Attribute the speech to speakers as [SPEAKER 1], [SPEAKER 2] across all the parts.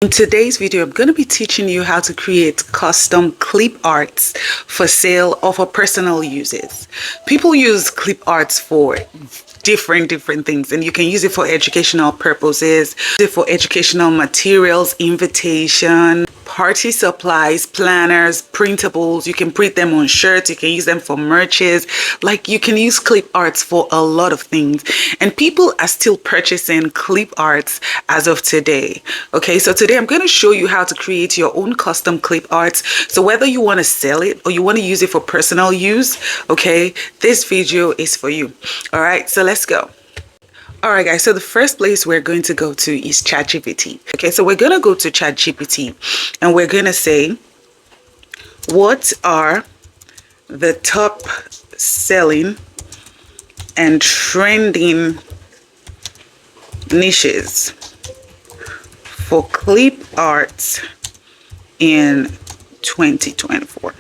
[SPEAKER 1] In today's video, I'm going to be teaching you how to create custom clip arts for sale or for personal uses. People use clip arts for different things, and you can use it for educational purposes, use it for educational materials, invitation, party supplies, planners, printables. You can print them on shirts, you can use them for merches. Like, you can use clip arts for a lot of things, and people are still purchasing clip arts as of today. Okay, so today I'm going to show you how to create your own custom clip arts. So whether you want to sell it or you want to use it for personal use, okay, this video is for you. All right, so let's go. All right, guys, so the first place we're going to go to is ChatGPT. Okay, so we're going to go to ChatGPT and we're going to say, what are the top selling and trending niches for clip arts in 2024?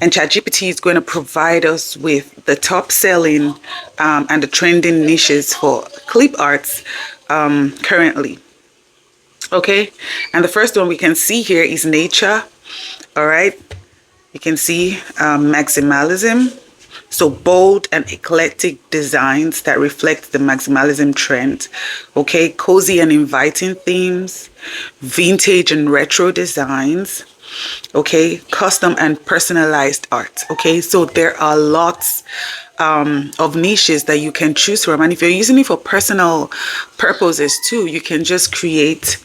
[SPEAKER 1] And ChatGPT is going to provide us with the top selling and the trending niches for clip arts currently. Okay, and the first one we can see here is nature. All right, you can see maximalism. So bold and eclectic designs that reflect the maximalism trend. Okay, cozy and inviting themes, vintage and retro designs. Okay, custom and personalized art. Okay, so there are lots of niches that you can choose from, and if you're using it for personal purposes too, you can just create,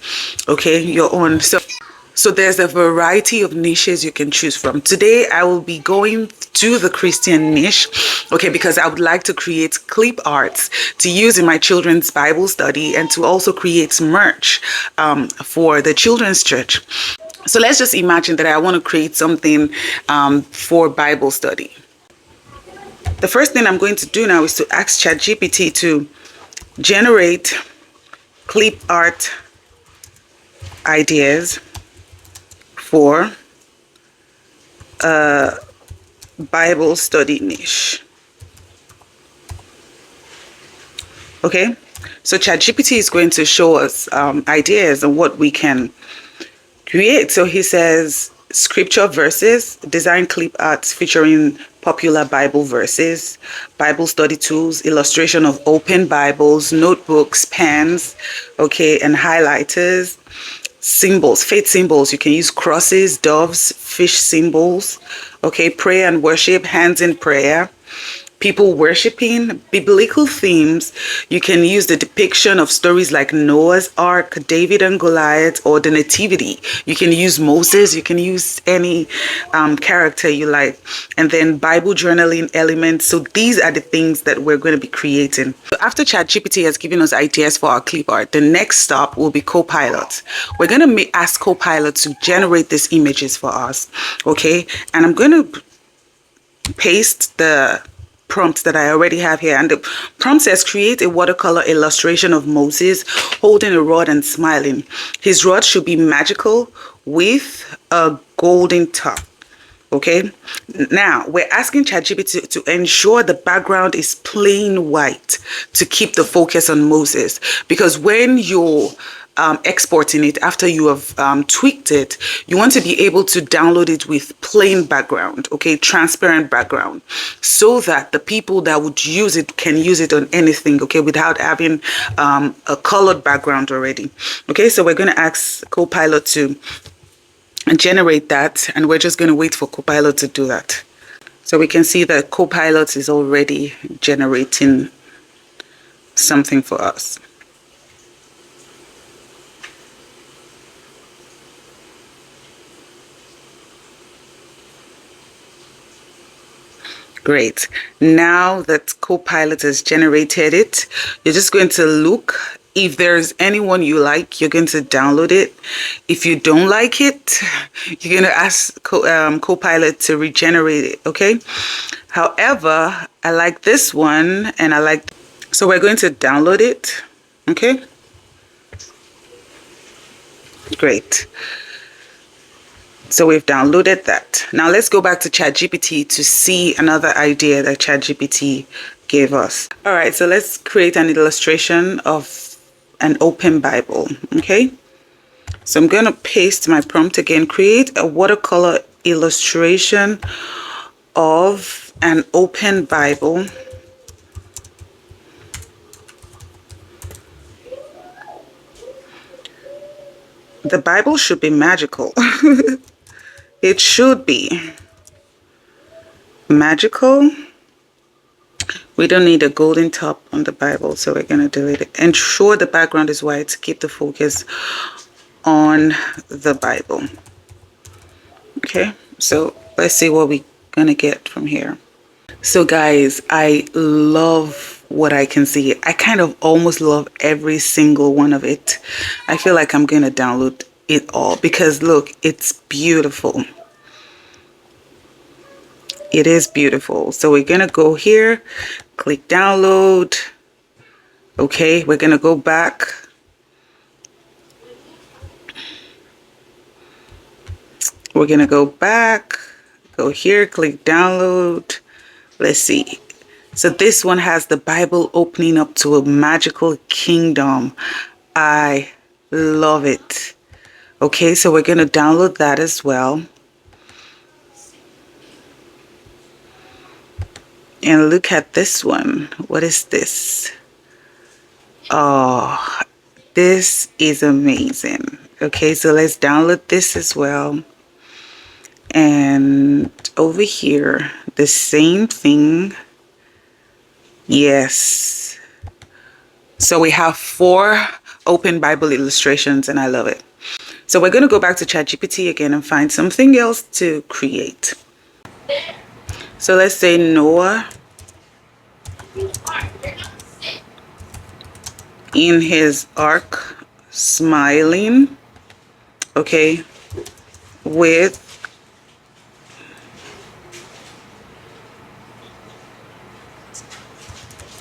[SPEAKER 1] okay, your own. So there's a variety of niches you can choose from. Today I will be going to the Christian niche, okay, because I would like to create clip arts to use in my children's Bible study and to also create merch for the children's church. So let's just imagine that I want to create something for Bible study. The first thing I'm going to do now is to ask ChatGPT to generate clip art ideas for a Bible study niche. Okay, so ChatGPT is going to show us ideas on what we can create. So he says scripture verses, design clip arts featuring popular Bible verses, Bible study tools, illustration of open Bibles, notebooks, pens, okay, and highlighters, symbols, faith symbols. You can use crosses, doves, fish symbols, okay, prayer and worship, hands in prayer, people worshiping, biblical themes. You can use the depiction of stories like Noah's Ark, David and Goliath, or the Nativity. You can use Moses. You can use any character you like. And then Bible journaling elements. So these are the things that we're going to be creating. So after ChatGPT has given us ideas for our clip art, the next stop will be CoPilot. We're going to ask CoPilot to generate these images for us. Okay, and I'm going to paste the prompt that I already have here, and the prompt says create a watercolor illustration of Moses holding a rod and smiling. His rod should be magical with a golden top. Okay, now we're asking ChatGPT to ensure the background is plain white to keep the focus on Moses, because when you're exporting it after you have tweaked it, you want to be able to download it with plain background, okay, transparent background, so that the people that would use it can use it on anything, okay, without having a colored background already. Okay, so we're going to ask CoPilot to generate that, and we're just going to wait for CoPilot to do that. So we can see that CoPilot is already generating something for us. Great. Now that CoPilot has generated it, you're just going to look. If there's anyone you like, you're going to download it. If you don't like it, you're going to ask CoPilot to regenerate it, okay? However, I like this one, and so we're going to download it, okay? Great. So we've downloaded that. Now let's go back to ChatGPT to see another idea that ChatGPT gave us. All right, so let's create an illustration of an open Bible, okay? So I'm going to paste my prompt again. Create a watercolor illustration of an open Bible. The Bible should be magical. It should be magical. We don't need a golden top on the Bible, so we're going to delete it. Ensure the background is white to keep the focus on the Bible. Okay, so let's see what we're going to get from here. So guys, I love what I can see. I kind of almost love every single one of it. I feel like I'm going to download it all because look, it's beautiful. It is beautiful. So we're going to go here, click download. Okay, we're going to go back. We're going to go back, go here, click download. Let's see. So this one has the Bible opening up to a magical kingdom. I love it. Okay, so we're going to download that as well. And look at this one. What is this? Oh, this is amazing. Okay, so let's download this as well. And over here, the same thing. Yes. So we have 4 open Bible illustrations and I love it. So we're going to go back to ChatGPT again and find something else to create. So let's say Noah in his ark smiling, okay, with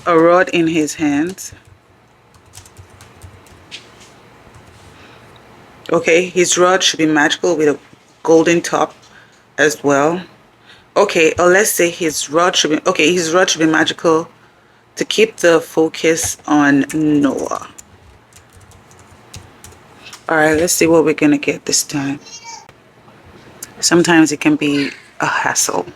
[SPEAKER 1] a rod in his hands. Okay, his rod should be magical with a golden top as well. Okay, or let's say his rod should be, okay, his rod should be magical to keep the focus on Noah. All right, let's see what we're gonna get this time. Sometimes it can be a hassle.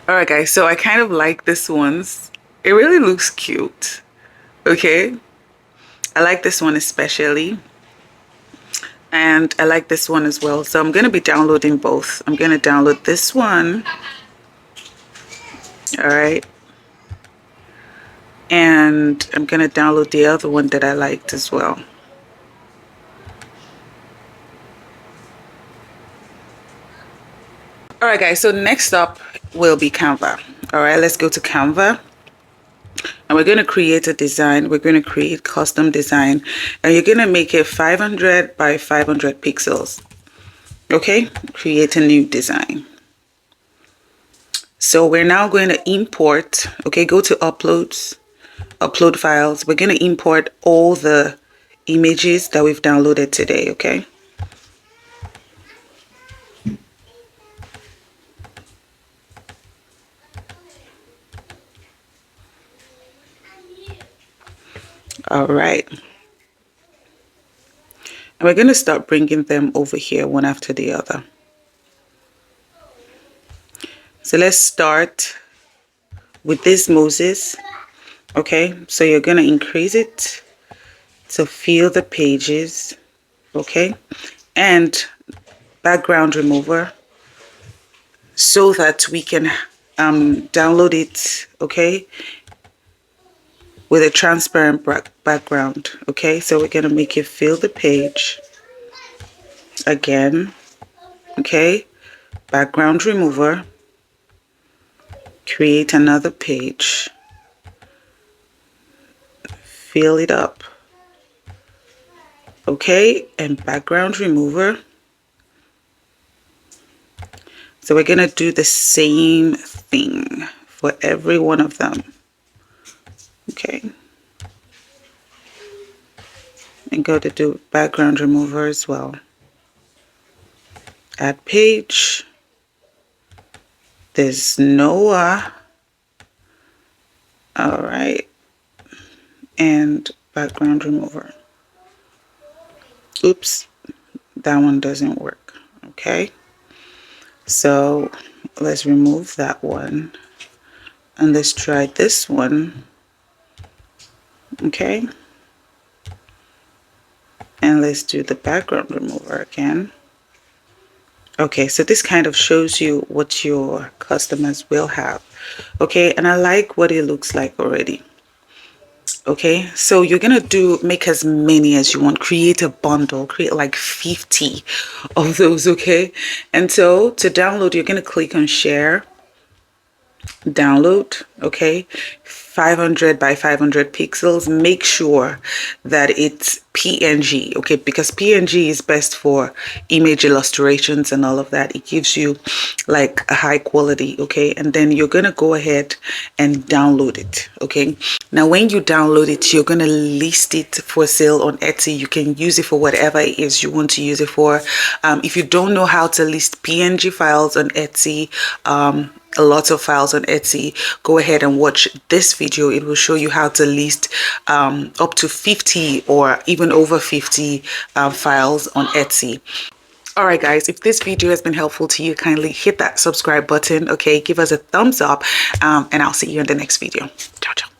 [SPEAKER 1] All right, guys, so I kind of like this one's. It really looks cute. Okay, I like this one especially. And I like this one as well. So I'm going to be downloading both. I'm going to download this one. All right. And I'm going to download the other one that I liked as well. All right, guys. So next up will be Canva. All right, let's go to Canva. And we're going to create a design. We're going to create custom design. And you're going to make it 500 by 500 pixels. Okay, create a new design. So we're now going to import, okay, go to uploads, upload files. We're going to import all the images that we've downloaded today, okay? All right. And we're going to start bringing them over here one after the other. So let's start with this Moses. Okay, so you're going to increase it to fill the pages. Okay, and background remover so that we can download it. Okay, with a transparent background. Okay, so we're going to make it fill the page again. Okay, background remover, create another page, fill it up. Okay, and background remover. So we're going to do the same thing for every one of them. Okay, and go to do background remover as well. Add page. There's Noah. All right. And background remover. Oops, that one doesn't work. Okay. So let's remove that one. And let's try this one. Okay. And let's do the background remover again. Okay, so this kind of shows you what your customers will have. Okay, and I like what it looks like already. Okay, so you're gonna make as many as you want, create a bundle, create like 50 of those. Okay, and so to download, you're gonna click on share, download. Okay, 500 by 500 pixels. Make sure that it's PNG, okay, because PNG is best for image illustrations and all of that. It gives you like a high quality. Okay, and then you're gonna go ahead and download it. Okay, now when you download it, you're gonna list it for sale on Etsy. You can use it for whatever it is you want to use it for. If you don't know how to list PNG files on Etsy, a lot of files on Etsy, go ahead and watch this video. It will show you how to list up to 50 or even over 50 files on Etsy. All right, guys, if this video has been helpful to you, kindly hit that subscribe button. Okay, give us a thumbs up, and I'll see you in the next video. Ciao, ciao.